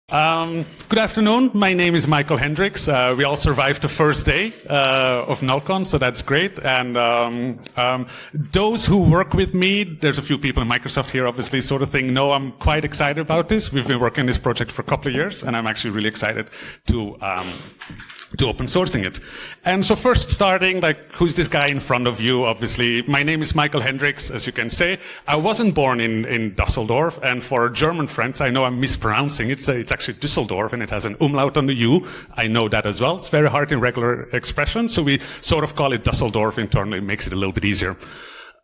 Good afternoon. My name is Michael Hendricks. We all survived the first day of Nullcon, so that's great. And those who work with me, there's a few people in Microsoft here, obviously, sort of thing, know I'm quite excited about this. We've been working on this project for a couple of years, and I'm actually really excited to open sourcing it. And so first starting, like, who's this guy in front of you? Obviously, my name is Michael Hendricks, as you can say. I wasn't born in Dusseldorf, and for German friends, I know I'm mispronouncing it. It's actually Düsseldorf, and it has an umlaut on the U. I know that as well. It's very hard in regular expression, so we sort of call it Dusseldorf internally. It makes it a little bit easier.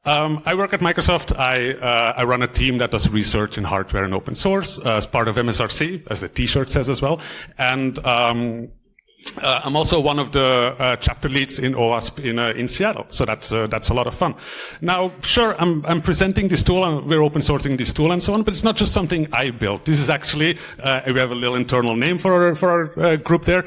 I work at Microsoft. I run a team that does research in hardware and open source as part of MSRC, as the T-shirt says as well. And I'm also one of the chapter leads in OWASP in Seattle, so that's a lot of fun. Now, sure, I'm presenting this tool, and we're open sourcing this tool and so on, but it's not just something I built. This is actually we have a little internal name for our group there.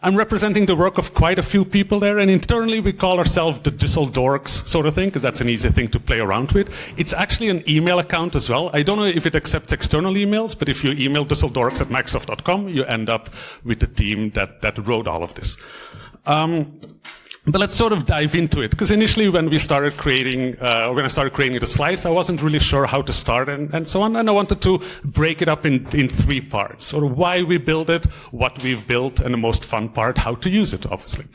I'm representing the work of quite a few people there, and internally we call ourselves the Dusseldorks sort of thing, because that's an easy thing to play around with. It's actually an email account as well. I don't know if it accepts external emails, but if you email dusseldorks@microsoft.com, you end up with the team that wrote all of this. But let's sort of dive into it, because initially when we started creating, when I started creating the slides, I wasn't really sure how to start and so on, and I wanted to break it up in three parts, sort of why we build it, what we've built, and the most fun part, how to use it, obviously.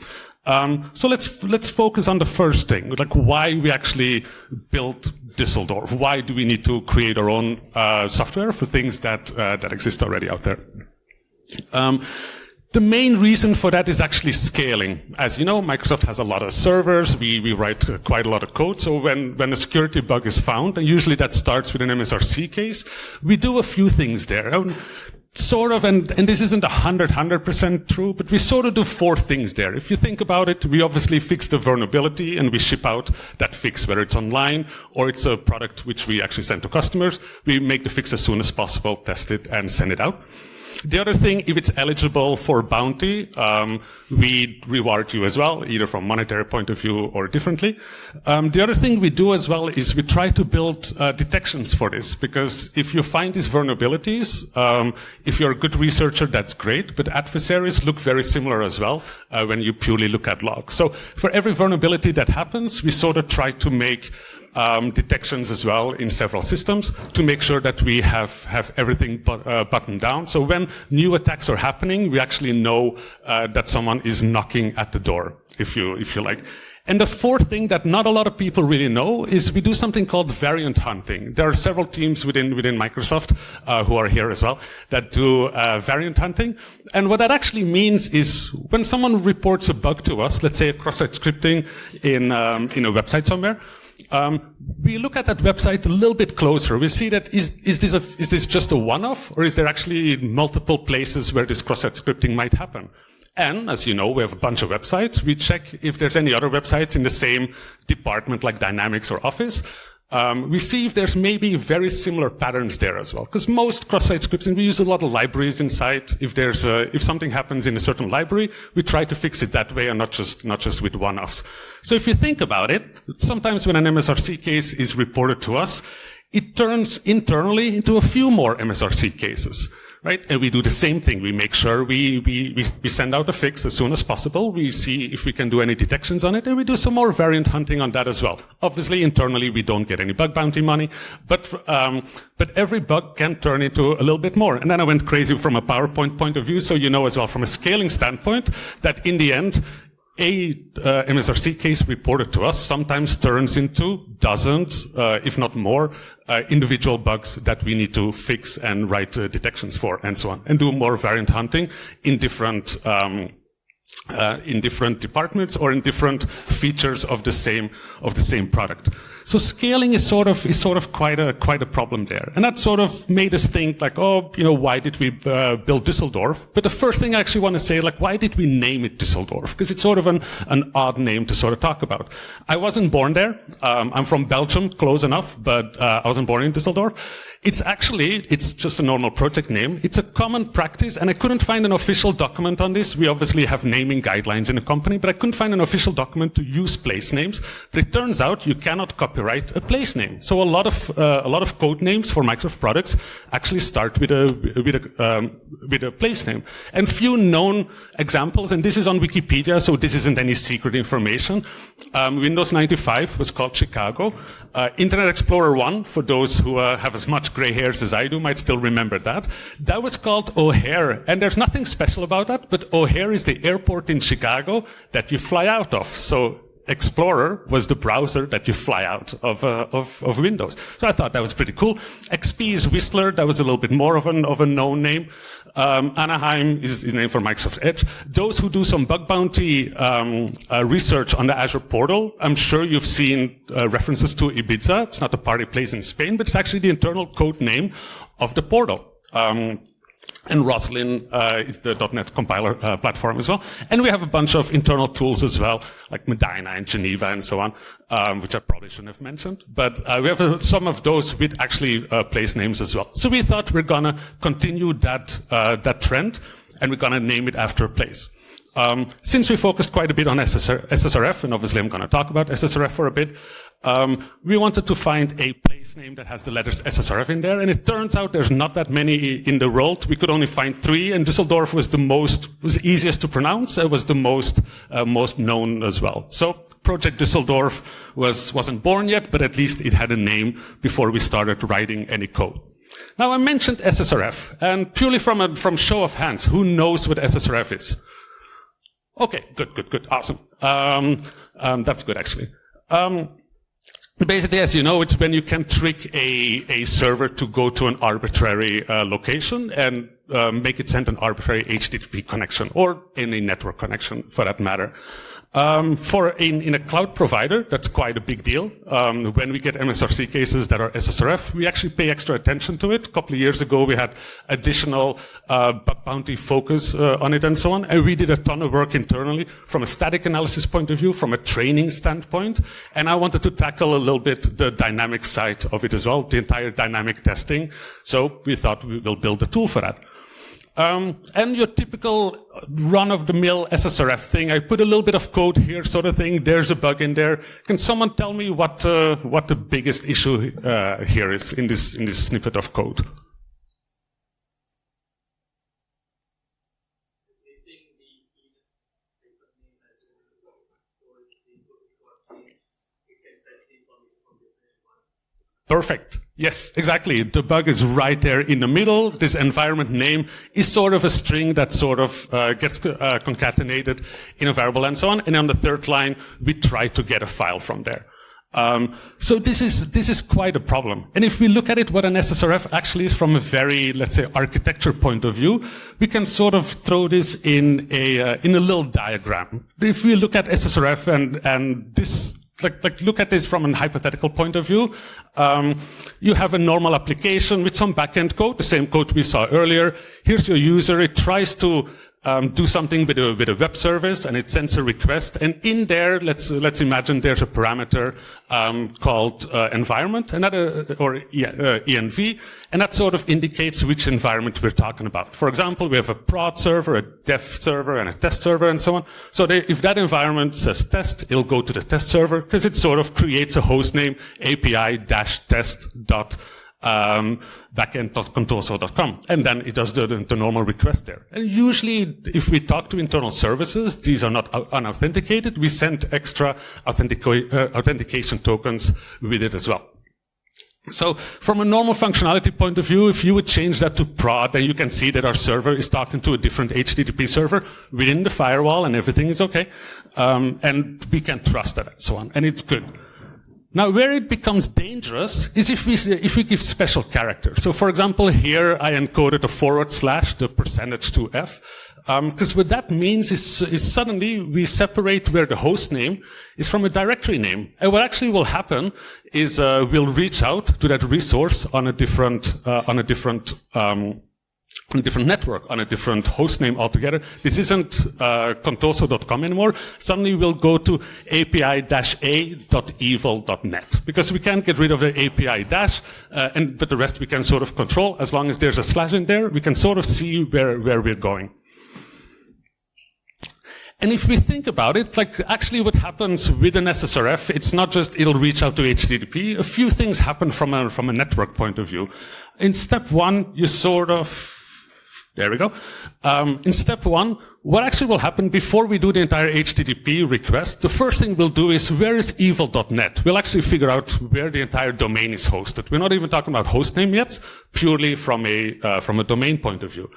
So let's focus on the first thing, like why we actually built Dusseldorf. Why do we need to create our own software for things that exist already out there? The main reason for that is actually scaling. As you know, Microsoft has a lot of servers. We write quite a lot of code. So when a security bug is found, and usually that starts with an MSRC case, we do a few things there. Sort of, and this isn't 100% true, but we sort of do four things there. If you think about it, we obviously fix the vulnerability and we ship out that fix, whether it's online or it's a product which we actually send to customers. We make the fix as soon as possible, test it, and send it out. The other thing, if it's eligible for bounty, we reward you as well, either from monetary point of view or differently. The other thing we do as well is we try to build detections for this, because if you find these vulnerabilities, if you're a good researcher, that's great, but adversaries look very similar as well when you purely look at logs. So for every vulnerability that happens, we sort of try to make detections as well in several systems to make sure that we have everything buttoned down. So when new attacks are happening, we actually know that someone is knocking at the door, if you like. And the fourth thing that not a lot of people really know is we do something called variant hunting. There are several teams within Microsoft who are here as well that do variant hunting. And what that actually means is when someone reports a bug to us, let's say a cross-site scripting in a website somewhere, we look at that website a little bit closer. We see that is this just a one-off, or is there actually multiple places where this cross-site scripting might happen? And as you know, we have a bunch of websites. We check if there's any other websites in the same department like Dynamics or Office. We see if there's maybe very similar patterns there as well. Because most cross-site scripting, we use a lot of libraries inside. If something happens in a certain library, we try to fix it that way and not just with one-offs. So if you think about it, sometimes when an MSRC case is reported to us, it turns internally into a few more MSRC cases. Right? And we do the same thing. We make sure we send out a fix as soon as possible. We see if we can do any detections on it, and we do some more variant hunting on that as well. Obviously, internally, we don't get any bug bounty money, but every bug can turn into a little bit more. And then I went crazy from a PowerPoint point of view, so you know as well from a scaling standpoint that in the end, a MSRC case reported to us sometimes turns into dozens, if not more, individual bugs that we need to fix and write detections for, and so on, and do more variant hunting in different departments or in different features of the same product. So scaling is sort of quite a problem there. And that sort of made us think like, oh, why did we build Dusseldorf? But the first thing I actually want to say, like, why did we name it Dusseldorf? Because it's sort of an odd name to sort of talk about. I wasn't born there. I'm from Belgium, close enough, but I wasn't born in Dusseldorf. It's just a normal project name. It's a common practice, and I couldn't find an official document on this. We obviously have naming guidelines in the company, but I couldn't find an official document to use place names. But it turns out you cannot copy copyright a place name. So a lot of code names for Microsoft products actually start with a place name. And few known examples, and this is on Wikipedia, so this isn't any secret information. Windows 95 was called Chicago. Internet Explorer 1, for those who have as much gray hairs as I do, might still remember that. That was called O'Hare, and there's nothing special about that, but O'Hare is the airport in Chicago that you fly out of. So Explorer was the browser that you fly out of Windows. So I thought that was pretty cool. XP is Whistler. That was a little bit more of a known name. Anaheim is the name for Microsoft Edge. Those who do some bug bounty research on the Azure portal, I'm sure you've seen references to Ibiza. It's not a party place in Spain, but it's actually the internal code name of the portal. And Roslyn is the .NET compiler platform as well. And we have a bunch of internal tools as well, like Medina and Geneva and so on, which I probably shouldn't have mentioned. But we have some of those with actually place names as well. So we thought we're going to continue that trend, and we're going to name it after a place. Since we focused quite a bit on SSRF, and obviously I'm going to talk about SSRF for a bit, we wanted to find a place name that has the letters SSRF in there, and it turns out there's not that many in the world. We could only find 3, and Dusseldorf was the easiest to pronounce. It was the most known as well. So Project Dusseldorf wasn't born yet, but at least it had a name before we started writing any code. Now I mentioned SSRF, and purely from show of hands, who knows what SSRF is? Okay, good, awesome. That's good actually. Basically, as you know, it's when you can trick a server to go to an arbitrary location and make it send an arbitrary HTTP connection or any network connection for that matter. In a cloud provider, that's quite a big deal. When we get MSRC cases that are SSRF, we actually pay extra attention to it. A couple of years ago, we had additional bug bounty focus on it and so on. And we did a ton of work internally from a static analysis point of view, from a training standpoint. And I wanted to tackle a little bit the dynamic side of it as well, the entire dynamic testing. So we thought we will build a tool for that. And your typical run-of-the-mill SSRF thing, I put a little bit of code here, sort of thing. There's a bug in there. Can someone tell me what the biggest issue here is in this snippet of code? Perfect. Yes, exactly. The bug is right there in the middle. This environment name is sort of a string that sort of gets concatenated in a variable and so on. And on the third line, we try to get a file from there. So this is quite a problem. And if we look at it, what an SSRF actually is from a very, let's say, architecture point of view, we can sort of throw this in a little diagram. If we look at SSRF and this, like look at this from a hypothetical point of view. You have a normal application with some backend code, the same code we saw earlier. Here's your user. It tries to do something with a web service, and it sends a request. And in there, let's imagine there's a parameter called environment, and or env, and that sort of indicates which environment we're talking about. For example, we have a prod server, a dev server, and a test server, and so on. So if that environment says test, it'll go to the test server because it sort of creates a hostname api-test. backend.contoso.com, and then it does the normal request there. And usually, if we talk to internal services, these are not unauthenticated. We send extra authentication tokens with it as well. So from a normal functionality point of view, if you would change that to prod, then you can see that our server is talking to a different HTTP server within the firewall, and everything is okay. And we can trust that and so on, and it's good. Now, where it becomes dangerous is if we give special characters. So, for example, here I encoded a / the percentage to f, because what that means is suddenly we separate where the host name is from a directory name. And what actually will happen is we'll reach out to that resource on a different network, on a different host name altogether. This isn't contoso.com anymore. Suddenly we'll go to api-a.evil.net because we can't get rid of the API dash, but the rest we can sort of control. As long as there's a slash in there, we can sort of see where we're going. And if we think about it, like actually what happens with an SSRF, it's not just it'll reach out to HTTP. A few things happen from a network point of view. In step one, you sort of, there we go. In step one, what actually will happen before we do the entire HTTP request, the first thing we'll do is where is evil.net? We'll actually figure out where the entire domain is hosted. We're not even talking about hostname yet, purely from a domain point of view.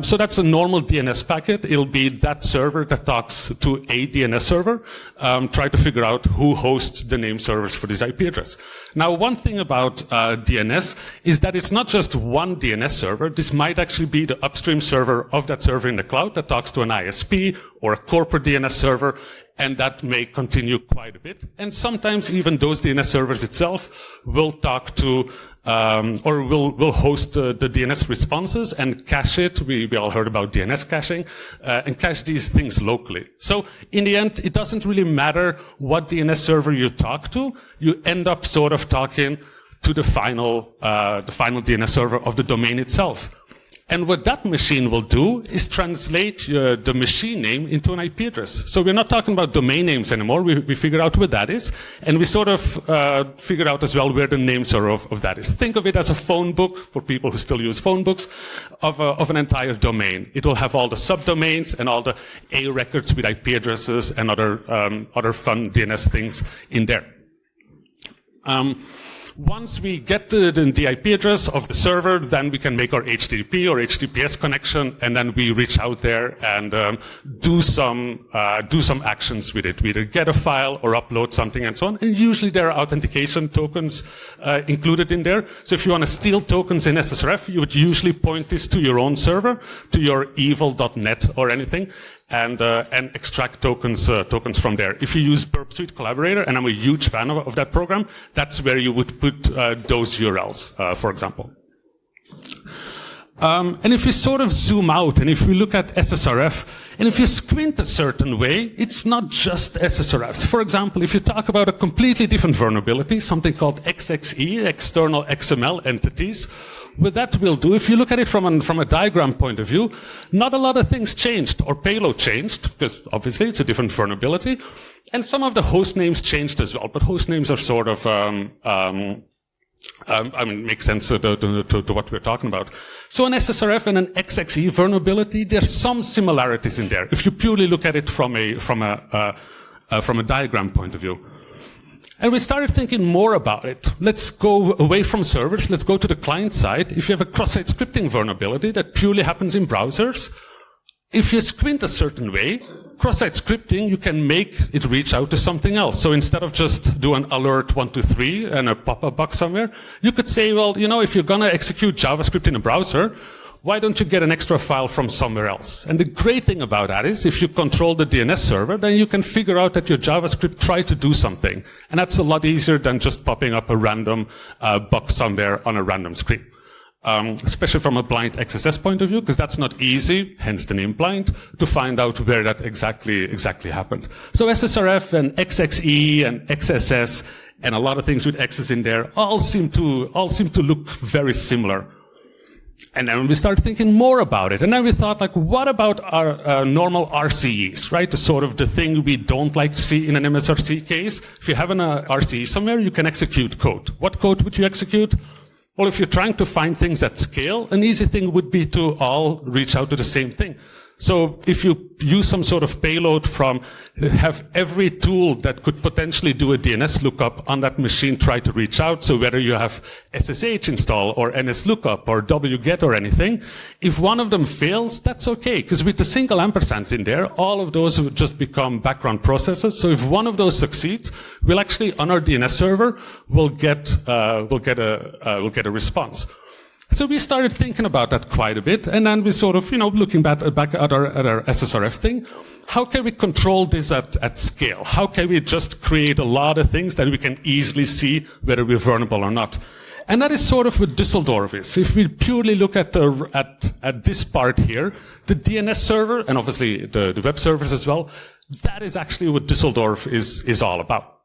So that's a normal DNS packet. It'll be that server that talks to a DNS server, try to figure out who hosts the name servers for this IP address. Now, one thing about DNS is that it's not just one DNS server. This might actually be the upstream server of that server in the cloud that talks to an ISP or a corporate DNS server, and that may continue quite a bit. And sometimes even those DNS servers itself will talk to or will host the DNS responses and cache it. We all heard about DNS caching, and cache these things locally. So in the end, it doesn't really matter what DNS server you talk to. You end up sort of talking to the final DNS server of the domain itself. And what that machine will do is translate the machine name into an IP address. So we're not talking about domain names anymore. We figured out what that is. And we sort of figured out as well where the name server of that is. Think of it as a phone book, for people who still use phone books, of an entire domain. It will have all the subdomains and all the A records with IP addresses and other fun DNS things in there. Once we get to the IP address of the server, then we can make our HTTP or HTTPS connection, and then we reach out there and do some actions with it. We either get a file or upload something and so on. And usually there are authentication tokens included in there. So if you want to steal tokens in SSRF, you would usually point this to your own server, to your evil.net or anything, and extract tokens from there. If you use Burp Suite Collaborator, and I'm a huge fan of that program, that's where you would put those URLs, for example. And if we sort of zoom out, and if we look at SSRF, and if you squint a certain way, it's not just SSRFs. For example, if you talk about a completely different vulnerability, something called XXE, external XML entities, what that will do, if you look at it from a diagram point of view, not a lot of things changed, or payload changed, because obviously it's a different vulnerability, and some of the host names changed as well, but host names are sort of, makes sense to what we're talking about. So an SSRF and an XXE vulnerability, there's some similarities in there, if you purely look at it from a diagram point of view. And we started thinking more about it. Let's go away from servers. Let's go to the client side. If you have a cross-site scripting vulnerability that purely happens in browsers, if you squint a certain way, cross-site scripting, you can make it reach out to something else. So instead of just do an alert 123 and a pop-up box somewhere, you could say, well, you know, if you're going to execute JavaScript in a browser, why don't you get an extra file from somewhere else? And the great thing about that is if you control the DNS server, then you can figure out that your JavaScript tried to do something. And that's a lot easier than just popping up a random box somewhere on a random screen. Especially from a blind XSS point of view, because that's not easy, hence the name blind, to find out where that exactly happened. So SSRF and XXE and XSS and a lot of things with X's in there all seem to look very similar. And then we started thinking more about it. And then we thought, like, what about our normal RCEs, right? The sort of the thing we don't like to see in an MSRC case. If you have an RCE somewhere, you can execute code. What code would you execute? Well, if you're trying to find things at scale, an easy thing would be to all reach out to the same thing. So if you use some sort of payload have every tool that could potentially do a DNS lookup on that machine try to reach out. So whether you have SSH install or NSLookup or wget or anything, if one of them fails, that's okay. Because with the single ampersands in there, all of those would just become background processes. So if one of those succeeds, we'll actually, on our DNS server, we'll get a response. So we started thinking about that quite a bit, and then we sort of, looking back at our SSRF thing, how can we control this at scale? How can we just create a lot of things that we can easily see whether we're vulnerable or not? And that is sort of what Dusseldorf is. If we purely look at this part here, the DNS server, and obviously the web servers as well, that is actually what Dusseldorf is all about.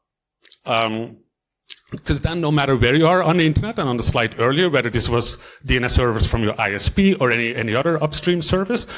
Because then no matter where you are on the internet, and on the slide earlier, whether this was DNS servers from your ISP or any other upstream service,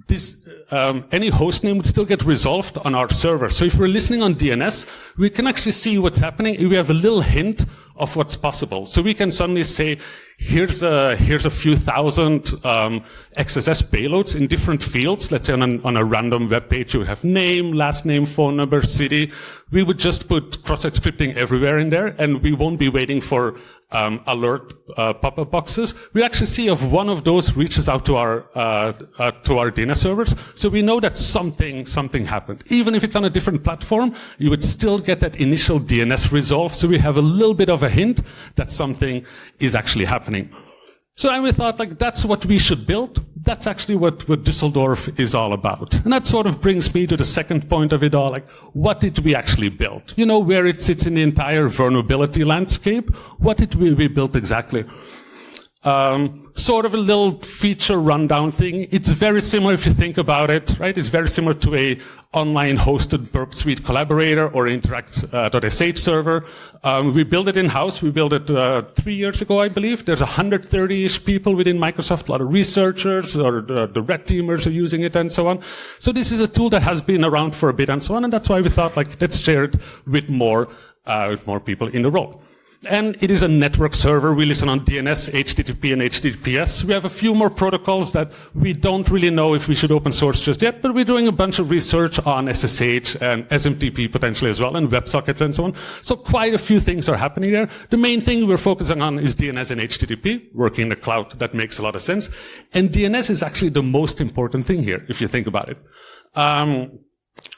this, any host name would still get resolved on our server. So if we're listening on DNS, we can actually see what's happening. We have a little hint of what's possible. So we can suddenly say, here's a few thousand XSS payloads in different fields. Let's say on a random web page, you would have name, last name, phone number, city. We would just put cross-site scripting everywhere in there, and we won't be waiting for alert pop-up boxes. We actually see if one of those reaches out to our DNS servers, so we know that something happened. Even if it's on a different platform, you would still get that initial DNS resolve. So we have a little bit of a hint that something is actually happening. So then we thought, like, that's what we should build. That's actually what Dusseldorf is all about. And that sort of brings me to the second point of it all, like, what did we actually build? You know, where it sits in the entire vulnerability landscape. What did we build exactly? Sort of a little feature rundown thing. It's very similar if you think about it, right? It's very similar to a online hosted Burp Suite collaborator or interact.sh server. We built it in-house. We built it 3 years ago, I believe. There's 130-ish people within Microsoft, a lot of researchers or the red teamers are using it and so on. So this is a tool that has been around for a bit and so on, and that's why we thought, like, let's share it with more people in the role. And it is a network server. We listen on DNS, HTTP, and HTTPS. We have a few more protocols that we don't really know if we should open source just yet, but we're doing a bunch of research on SSH and SMTP potentially as well, and WebSockets and so on. So quite a few things are happening there. The main thing we're focusing on is DNS and HTTP, working in the cloud. That makes a lot of sense. And DNS is actually the most important thing here, if you think about it.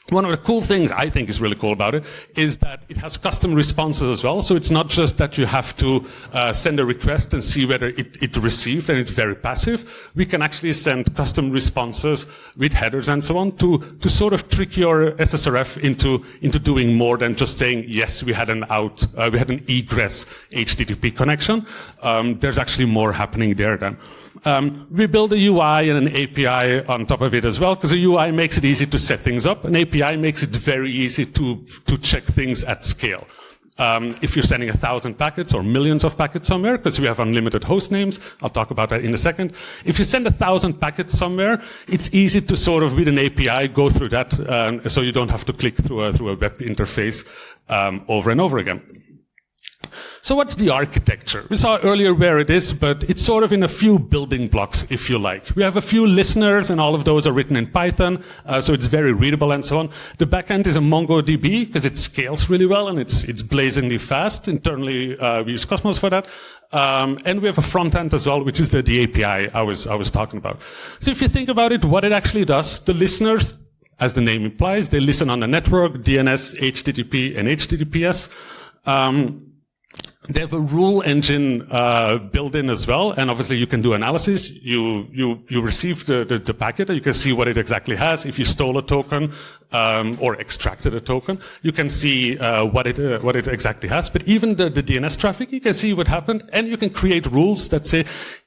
One of the cool things I think is really cool about it is that it has custom responses as well. So it's not just that you have to send a request and see whether it received, and it's very passive. We can actually send custom responses with headers and so on to sort of trick your SSRF into doing more than just saying, yes, we had an egress HTTP connection. There's actually more happening there then. We build a UI and an API on top of it as well, because a UI makes it easy to set things up. An API makes it very easy to check things at scale. If you're sending 1,000 packets or millions of packets somewhere, because we have unlimited host names, I'll talk about that in a second. If you send 1,000 packets somewhere, it's easy to sort of, with an API, go through that, so you don't have to click through a web interface over and over again. So what's the architecture? We saw earlier where it is, but it's sort of in a few building blocks, if you like. We have a few listeners, and all of those are written in Python, so it's very readable and so on. The backend is a MongoDB, because it scales really well, and it's blazingly fast. Internally, we use Cosmos for that. And we have a front end as well, which is the API I was talking about. So if you think about it, what it actually does, the listeners, as the name implies, they listen on the network, DNS, HTTP, and HTTPS. They have a rule engine built in as well, and obviously you can do analysis. You receive the packet, and you can see what it exactly has. If you stole a token or extracted a token, you can see what it exactly has. But even the DNS traffic, you can see what happened, and you can create rules that say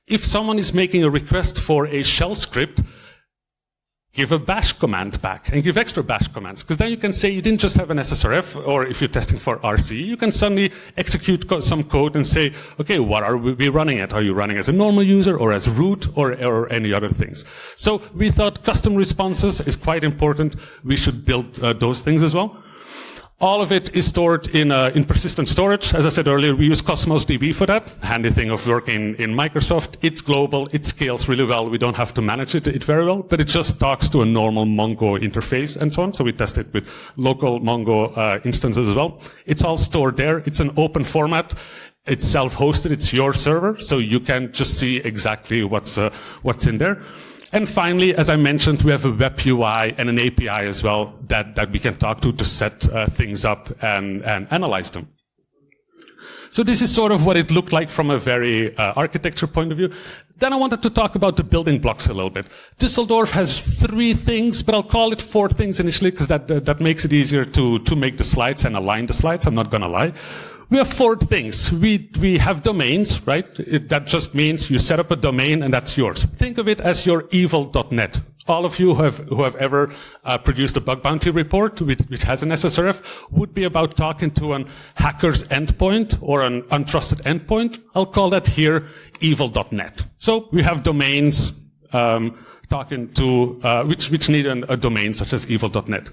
if someone is making a request for a shell script, give a bash command back and give extra bash commands, because then you can say you didn't just have an SSRF, or if you're testing for RC, you can suddenly execute some code and say, okay, what are we running at? Are you running as a normal user or as root or any other things? So we thought custom responses is quite important. We should build those things as well. All of it is stored in persistent storage. As I said earlier, we use Cosmos DB for that. Handy thing of working in Microsoft. It's global. It scales really well. We don't have to manage it very well, but it just talks to a normal Mongo interface and so on. So we test it with local Mongo instances as well. It's all stored there. It's an open format. It's self-hosted. It's your server, so you can just see exactly what's in there. And finally, as I mentioned, we have a web UI and an API as well that we can talk to set things up and analyze them. So this is sort of what it looked like from a very architecture point of view. Then I wanted to talk about the building blocks a little bit. Dusseldorf has 3 things, but I'll call it 4 things initially, because that makes it easier to make the slides and align the slides. I'm not going to lie. We have 4 things. We have domains, right? That just means you set up a domain and that's yours. Think of it as your evil.net All of you who have ever produced a bug bounty report, which has an SSRF, would be about talking to an hacker's endpoint or an untrusted endpoint. I'll call that here evil.net. So we have domains talking to which need a domain such as evil.net.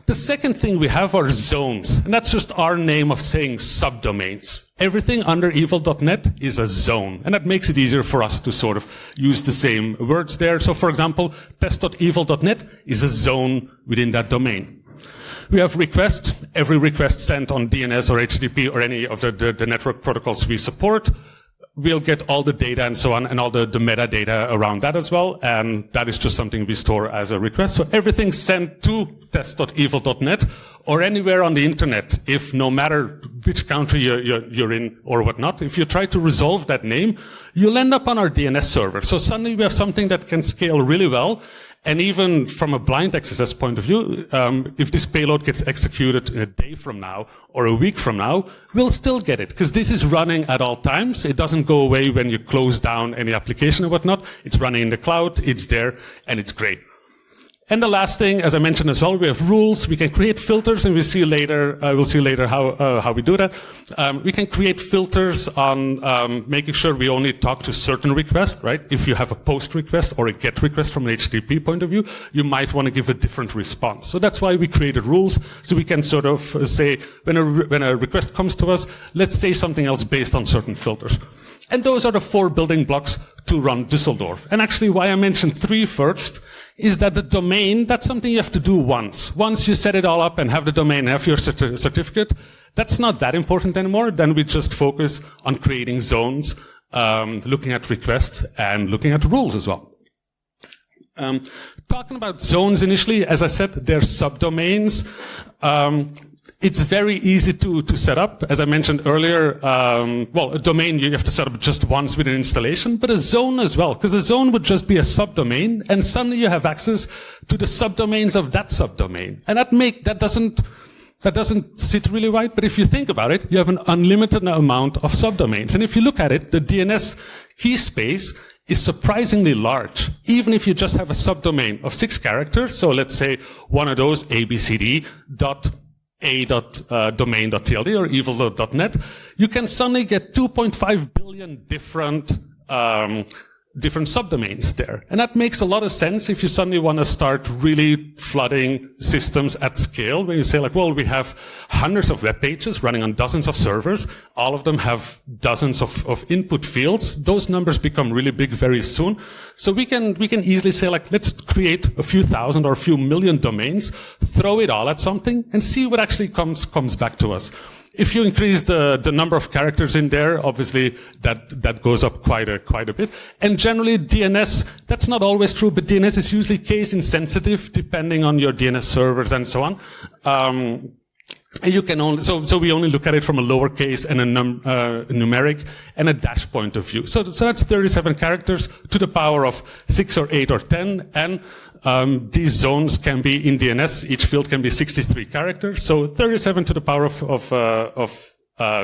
The second thing we have are zones, and that's just our name of saying subdomains. Everything under evil.net is a zone, and that makes it easier for us to sort of use the same words there. So for example, test.evil.net is a zone within that domain. We have requests. Every request sent on DNS or HTTP or any of the network protocols we support, we'll get all the data and so on, and all the metadata around that as well, and that is just something we store as a request. So everything sent to test.evil.net or anywhere on the internet, if no matter which country you're in or whatnot, if you try to resolve that name, you'll end up on our DNS server. So suddenly we have something that can scale really well. And even from a blind XSS point of view, if this payload gets executed in a day from now or a week from now, we'll still get it, because this is running at all times. It doesn't go away when you close down any application or whatnot. It's running in the cloud, it's there, and it's great. And the last thing, as I mentioned as well, we have rules. We can create filters, and we'll see later how we do that. We can create filters on making sure we only talk to certain requests, right? If you have a post request or a get request from an HTTP point of view, you might want to give a different response. So that's why we created rules, so we can sort of say, when a request comes to us, let's say something else based on certain filters. And those are the 4 building blocks to run Dusseldorf. And actually, why I mentioned 3 first is that the domain, that's something you have to do once. Once you set it all up and have the domain, have your certificate, that's not that important anymore. Then we just focus on creating zones, looking at requests, and looking at rules as well. Talking about zones initially, as I said, they're subdomains. It's very easy to set up. As I mentioned earlier, a domain you have to set up just once with an installation, but a zone as well, because a zone would just be a subdomain, and suddenly you have access to the subdomains of that subdomain. And that doesn't sit really right, but if you think about it, you have an unlimited amount of subdomains. And if you look at it, the DNS key space is surprisingly large, even if you just have a subdomain of 6 characters. So let's say one of those, abcd.a.domain.tld or evil.net, you can suddenly get 2.5 billion different subdomains there. And that makes a lot of sense if you suddenly want to start really flooding systems at scale, where you say like, well, we have hundreds of web pages running on dozens of servers. All of them have dozens of input fields. Those numbers become really big very soon. So we can easily say like, let's create a few thousand or a few million domains, throw it all at something, and see what actually comes back to us. If you increase the number of characters in there, obviously that goes up quite a bit. And generally DNS, that's not always true, but DNS is usually case insensitive depending on your DNS servers and so on. You can only, so we only look at it from a lowercase and a numeric and a dash point of view. So that's 37 characters to the power of 6 or 8 or 10, and these zones can be in DNS. Each field can be 63 characters. So 37 to the power of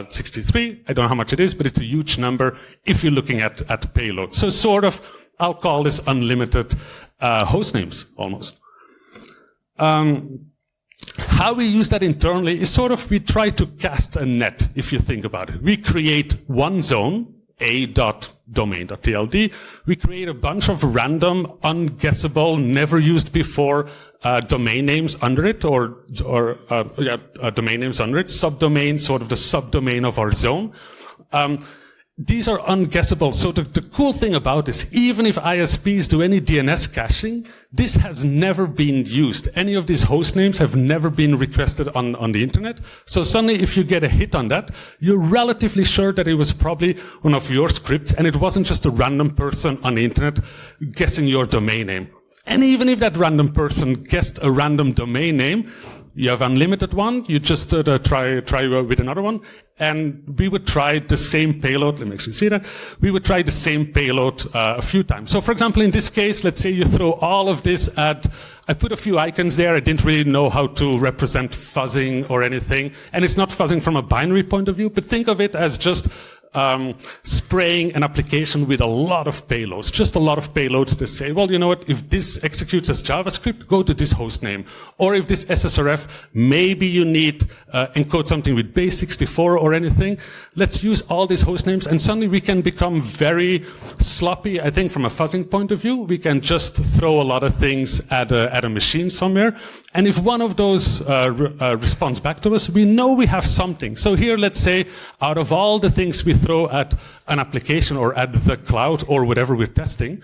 63. I don't know how much it is, but it's a huge number if you're looking at payloads. So sort of, I'll call this unlimited host names almost. How we use that internally is sort of, we try to cast a net, if you think about it. We create one zone, a.domain.tld. We create a bunch of random, unguessable, never used before domain names under it, domain names under it, subdomain, sort of the subdomain of our zone. These are unguessable. So the cool thing about this, even if ISPs do any DNS caching, this has never been used. Any of these host names have never been requested on the internet. So suddenly, if you get a hit on that, you're relatively sure that it was probably one of your scripts, and it wasn't just a random person on the internet guessing your domain name. And even if that random person guessed a random domain name, you have unlimited one, you just try with another one, and we would try the same payload. Let me actually see that. We would try the same payload a few times. So for example, in this case, let's say you throw all of this at, I put a few icons there. I didn't really know how to represent fuzzing or anything. And it's not fuzzing from a binary point of view, but think of it as just spraying an application with a lot of payloads, just a lot of payloads to say, well, you know what, if this executes as JavaScript, go to this host name. Or if this SSRF, maybe you need encode something with base64 or anything. Let's use all these host names, and suddenly we can become very sloppy. I think from a fuzzing point of view, we can just throw a lot of things at a machine somewhere. And if one of those responds back to us, we know we have something. So here, let's say, out of all the things we throw at an application or at the cloud or whatever we're testing,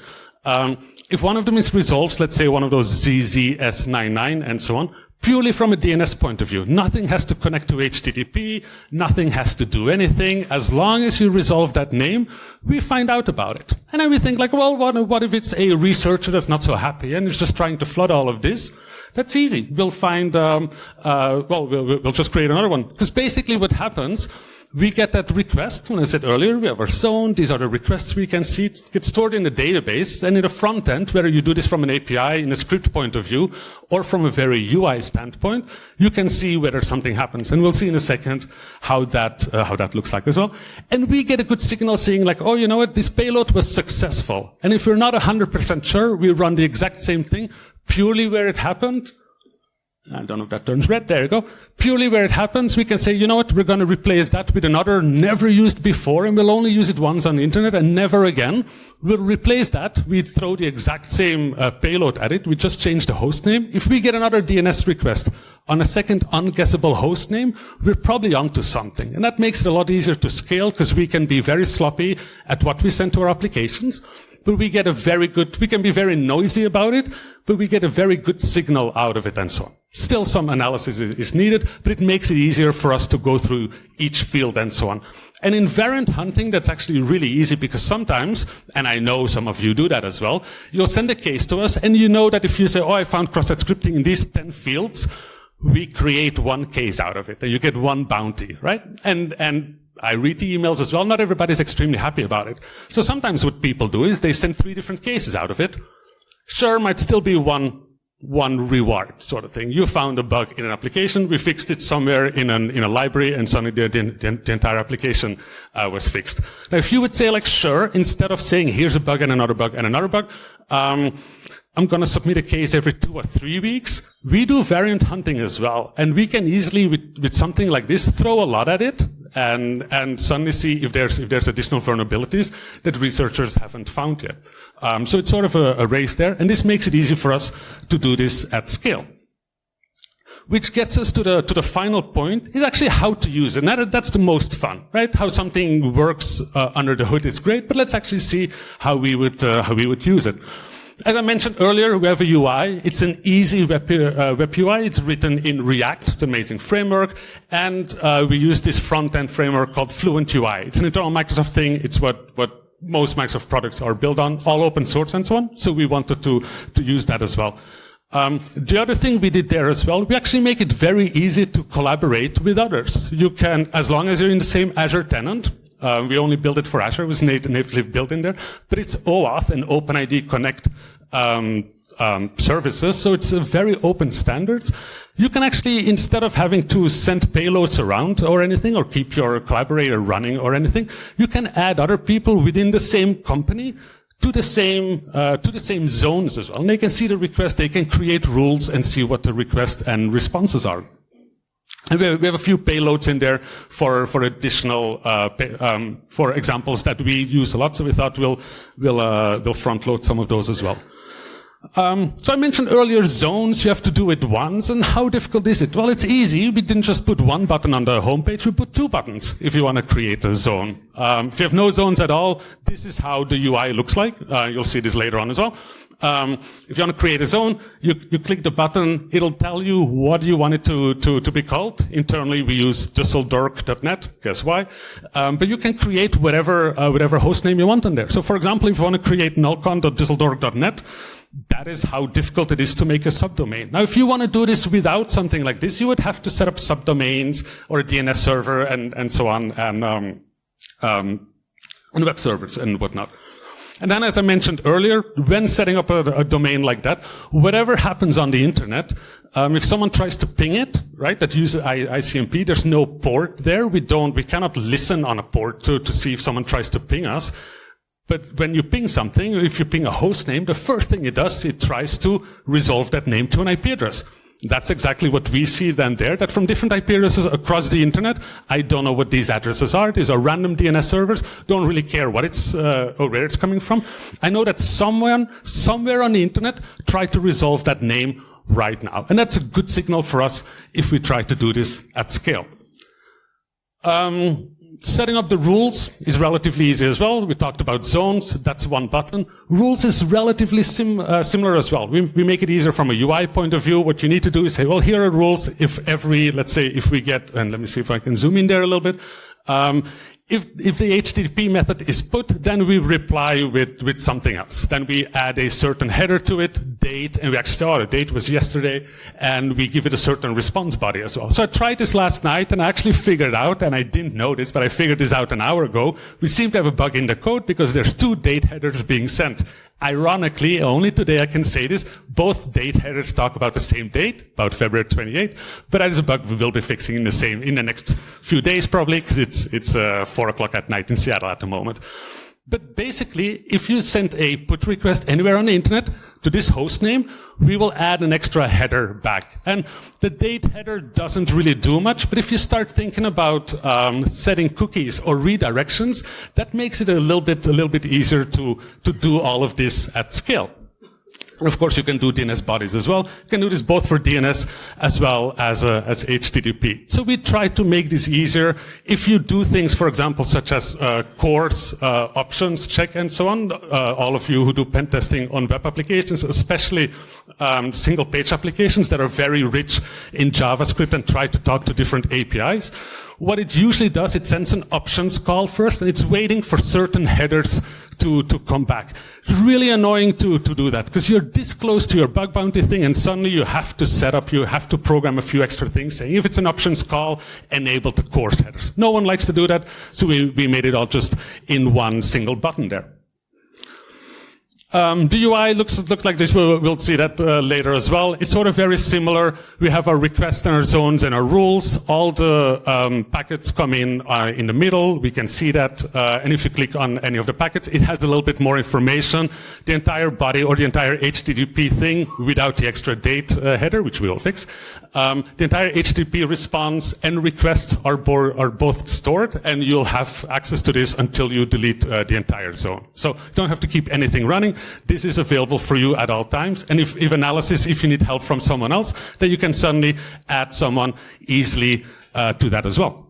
if one of them is resolved, let's say one of those ZZS99 and so on, purely from a DNS point of view, nothing has to connect to HTTP, nothing has to do anything. As long as you resolve that name, we find out about it. And then we think like, well, what if it's a researcher that's not so happy and is just trying to flood all of this? That's easy. We'll find, we'll just create another one. Because basically what happens, we get that request. When I said earlier, we have our zone. These are the requests we can see. It gets stored in the database. And in the front end, whether you do this from an API, in a script point of view, or from a very UI standpoint, you can see whether something happens. And we'll see in a second how that looks like as well. And we get a good signal saying like, oh, you know what? This payload was successful. And if we're not 100% sure, we run the exact same thing, purely where it happened. I don't know if that turns red. There you go. Purely where it happens, we can say, you know what, we're going to replace that with another never used before, and we'll only use it once on the internet and never again. We'll replace that. We throw the exact same payload at it. We just change the host name. If we get another DNS request on a second unguessable host name, we're probably onto something. And that makes it a lot easier to scale because we can be very sloppy at what we send to our applications. But we get we can be very noisy about it, but we get a very good signal out of it and so on. Still some analysis is needed, but it makes it easier for us to go through each field and so on. And in variant hunting, that's actually really easy because sometimes, and I know some of you do that as well, you'll send a case to us and you know that if you say, oh, I found cross-site scripting in these 10 fields, we create one case out of it and you get one bounty, right? And I read the emails as well. Not everybody's extremely happy about it. So sometimes what people do is they send 3 different cases out of it. Sure, might still be one reward sort of thing. You found a bug in an application, we fixed it somewhere in a library, and suddenly the entire application was fixed. Now, if you would say like, sure, instead of saying here's a bug and another bug and another bug, I'm going to submit a case every 2 or 3 weeks. We do variant hunting as well, and we can easily, with something like this, throw a lot at it and suddenly see if there's additional vulnerabilities that researchers haven't found yet. So it's sort of a race there, and this makes it easy for us to do this at scale. Which gets us to the final point, is actually how to use it. And that's the most fun, right? How something works under the hood is great, but let's actually see how we would use it. As I mentioned earlier, we have a UI. It's an easy web UI. It's written in React. It's an amazing framework. And we use this front-end framework called Fluent UI. It's an internal Microsoft thing. It's what most Microsoft products are built on, all open source and so on. So we wanted to use that as well. The other thing we did there as well, we actually make it very easy to collaborate with others. You can, as long as you're in the same Azure tenant, we only built it for Azure, it was natively built in there, but it's OAuth and OpenID Connect services, so it's a very open standard. You can actually, instead of having to send payloads around or anything, or keep your collaborator running or anything, you can add other people within the same company to the same zones as well. And they can see the request, they can create rules and see what the request and responses are. And we have a few payloads in there for additional for examples that we use a lot. So we thought we'll front load some of those as well. So I mentioned earlier zones. You have to do it once. And how difficult is it? Well, it's easy. We didn't just put one button on the homepage. We put 2 buttons if you want to create a zone. If you have no zones at all, this is how the UI looks like. You'll see this later on as well. If you want to create a zone, you click the button, it'll tell you what you want it to be called. Internally, we use Dusseldorf.net. Guess why? But you can create whatever host name you want on there. So for example, if you want to create nullcon.dusseldorf.net, that is how difficult it is to make a subdomain. Now, if you want to do this without something like this, you would have to set up subdomains or a DNS server and so on, and web servers and whatnot. And then, as I mentioned earlier, when setting up a domain like that, whatever happens on the internet, if someone tries to ping it, right, that uses ICMP, there's no port there. We cannot listen on a port to see if someone tries to ping us. But when you ping something, if you ping a host name, the first thing it does, it tries to resolve that name to an IP address. That's exactly what we see then there, that from different IP addresses across the internet, I don't know what these addresses are. These are random DNS servers. Don't really care what it's, or where it's coming from. I know that someone, somewhere on the internet, tried to resolve that name right now. And that's a good signal for us if we try to do this at scale. Setting up the rules is relatively easy as well. We talked about zones. That's one button. Rules is relatively similar as well. We make it easier from a UI point of view. What you need to do is say, well, here are rules. Let's say if we get, and let me see if I can zoom in there a little bit. If the HTTP method is put, then we reply with something else. Then we add a certain header to it, date, and we actually say, oh, the date was yesterday, and we give it a certain response body as well. So I tried this last night, and I actually figured out, and I didn't know this, but I figured this out an hour ago. We seem to have a bug in the code because there's 2 date headers being sent. Ironically, only today I can say this, both date headers talk about the same date, about February 28th, but that is a bug we will be fixing in the next few days probably, because it's 4 o'clock at night in Seattle at the moment. But basically, if you send a put request anywhere on the internet to this host name, we will add an extra header back. And the date header doesn't really do much, but if you start thinking about setting cookies or redirections, that makes it a little bit easier to do all of this at scale. And of course, you can do DNS bodies as well. You can do this both for DNS as well as HTTP. So we try to make this easier. If you do things, for example, such as CORS, options check, and so on, all of you who do pen testing on web applications, especially single-page applications that are very rich in JavaScript and try to talk to different APIs, what it usually does, it sends an options call first, and it's waiting for certain headers to come back. It's really annoying to do that, because you're this close to your bug bounty thing, and suddenly you have to program a few extra things, saying if it's an options call, enable the CORS headers. No one likes to do that, so we made it all just in one single button there. The UI looks like this. We'll see that later as well. It's sort of very similar. We have our requests and our zones and our rules. All the packets come in the middle. We can see that. And if you click on any of the packets, it has a little bit more information. The entire body or the entire HTTP thing without the extra date header, which we will fix. The entire HTTP response and request are both stored, and you'll have access to this until you delete the entire zone. So you don't have to keep anything running. This is available for you at all times. And if analysis, if you need help from someone else, then you can suddenly add someone easily to that as well.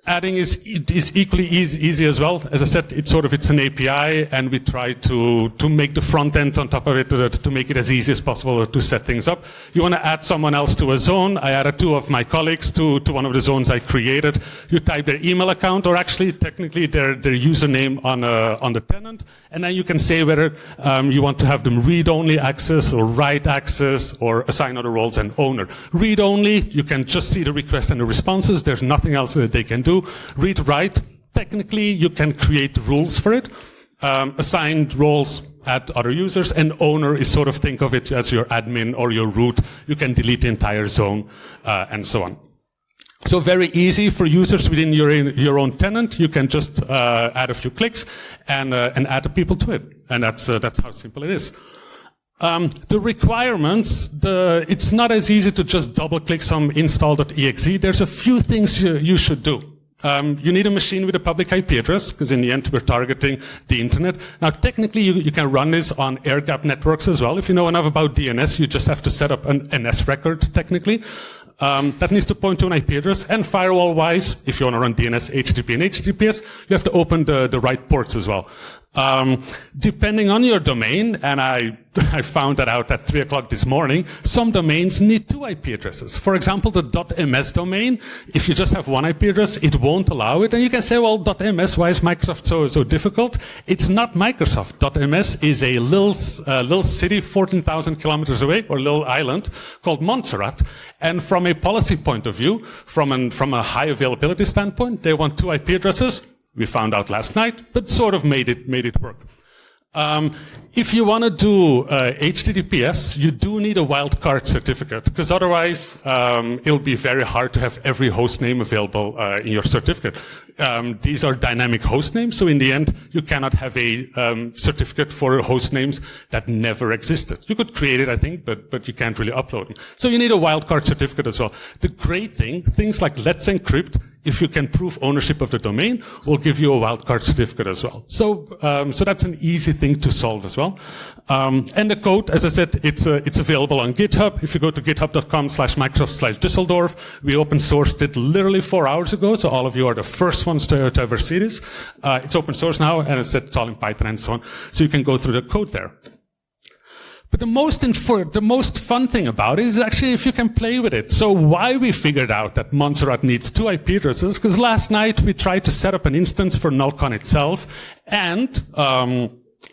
Adding is equally easy as well. As I said, it's an API, and we try to make the front end on top of it to make it as easy as possible to set things up. You want to add someone else to a zone. I added 2 of my colleagues to one of the zones I created. You type their email account, or actually technically their username on the tenant, and then you can say whether you want to have them read-only access or write access or assign other roles and owner. Read-only, you can just see the request and the responses. There's nothing else that they can do. Read-write, technically you can create rules for it. Assigned roles, add other users, and owner is think of it as your admin or your root. You can delete the entire zone, and so on. So very easy for users within your own tenant. You can just add a few clicks and add the people to it, and that's how simple it is. The requirements, it's not as easy to just double-click some install.exe. There's a few things you should do. You need a machine with a public IP address, because in the end we're targeting the internet. Now technically you can run this on air-gapped networks as well. If you know enough about DNS, you just have to set up an NS record technically. That needs to point to an IP address, and firewall-wise, if you want to run DNS, HTTP, and HTTPS, you have to open the right ports as well. Depending on your domain, and I found that out at 3 o'clock this morning, some domains need 2 IP addresses. For example, the .ms domain, if you just have one IP address, it won't allow it. And you can say, well, .ms, why is Microsoft so difficult? It's not Microsoft. .ms is a little city 14,000 kilometers away, or little island, called Montserrat. And from a policy point of view, from a high availability standpoint, they want 2 IP addresses. We found out last night, but sort of made it work. If you want to do HTTPS, you do need a wildcard certificate, because otherwise it'll be very hard to have every host name available in your certificate. These are dynamic host names, so in the end, you cannot have a certificate for host names that never existed. You could create it, I think, but you can't really upload them. So you need a wildcard certificate as well. The great thing, things like Let's Encrypt, if you can prove ownership of the domain, will give you a wildcard certificate as well. So that's an easy thing to solve as well. And the code, as I said, it's available on GitHub. If you go to github.com/Microsoft/Dusseldorf, we open sourced it literally 4 hours ago, so all of you are the first ones to ever see this. It's open source now, and it's all in Python and so on, so you can go through the code there. But the most fun thing about it is actually if you can play with it. So why we figured out that Montserrat needs 2 IP addresses, because last night we tried to set up an instance for Nullcon itself, and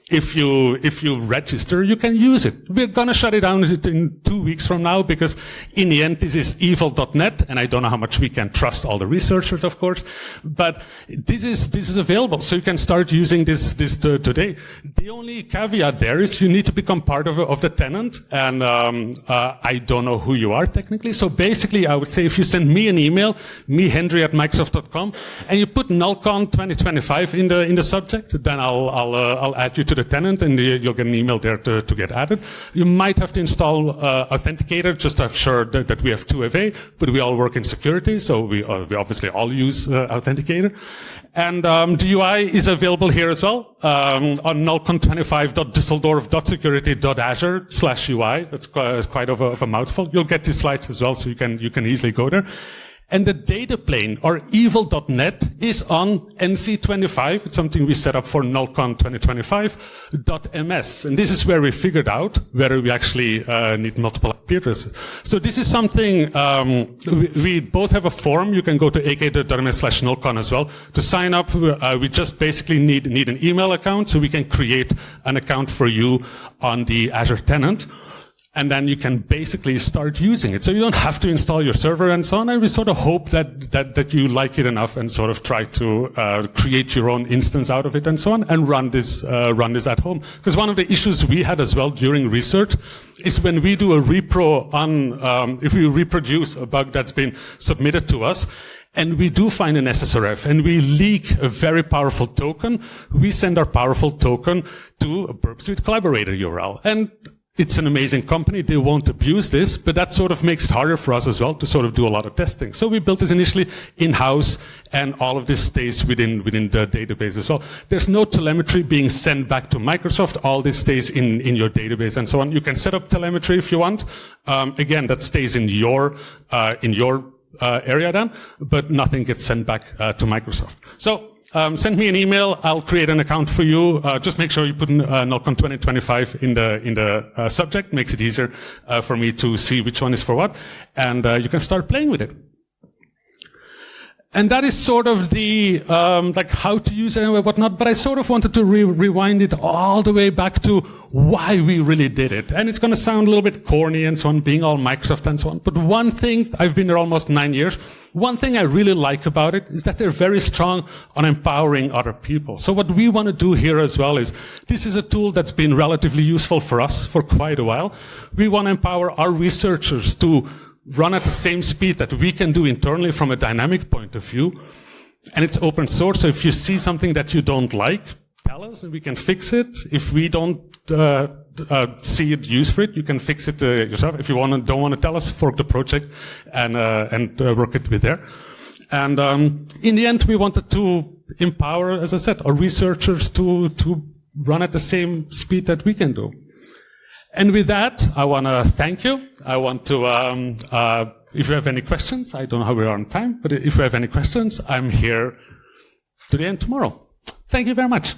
if you register, you can use it. We're gonna shut it down in 2 weeks from now, because in the end, this is evil.net, and I don't know how much we can trust all the researchers, of course, but this is available, so you can start using this today. The only caveat there is you need to become part of the tenant, and I don't know who you are technically, so basically I would say if you send me an email, Henry@Microsoft.com, and you put Nullcon 2025 in the subject, then I'll add you to the tenant, and you'll get an email there to get added. You might have to install Authenticator just to have sure that we have 2FA, but we all work in security, so we obviously all use Authenticator. And the UI is available here as well on nullcon25.dusseldorf.security.azure/UI. That's quite of a mouthful. You'll get these slides as well, so you can easily go there. And the data plane, or evil.net, is on NC25. It's something we set up for Nullcon 2025.ms. And this is where we figured out whether we actually need multiple IP addresses. So this is something, we both have a form. You can go to ak.ms/Nullcon as well. To sign up, we just basically need an email account, so we can create an account for you on the Azure tenant. And then you can basically start using it. So you don't have to install your server and so on. And we sort of hope that you like it enough and sort of try to create your own instance out of it and so on, and run this at home. Because one of the issues we had as well during research is when we do a repro on, if we reproduce a bug that's been submitted to us, and we do find an SSRF, and we leak a very powerful token, we send our powerful token to a Burp Suite collaborator URL. And it's an amazing company. They won't abuse this, but that sort of makes it harder for us as well to sort of do a lot of testing. So we built this initially in-house, and all of this stays within the database as well. There's no telemetry being sent back to Microsoft. All this stays in your database and so on. You can set up telemetry if you want. Again, that stays in your area then, but nothing gets sent back to Microsoft. So send me an email. I'll create an account for you. Just make sure you put Nullcon 2025 in the subject. Makes it easier for me to see which one is for what, and you can start playing with it. And that is sort of the like how to use it and whatnot. But I sort of wanted to rewind it all the way back to why we really did it. And it's going to sound a little bit corny and so on, being all Microsoft and so on. But one thing, I've been there almost 9 years. One thing I really like about it is that they're very strong on empowering other people. So what we want to do here as well is, this is a tool that's been relatively useful for us for quite a while. We want to empower our researchers to run at the same speed that we can do internally from a dynamic point of view. And it's open source, so if you see something that you don't like, tell us and we can fix it. If we don't see it use for it, you can fix it yourself. If you don't want to tell us, fork the project and work it with there. And in the end, we wanted to empower, as I said, our researchers to run at the same speed that we can do. And with that, I want to thank you. I want to, if you have any questions, I don't know how we are on time, but if you have any questions, I'm here today and tomorrow. Thank you very much.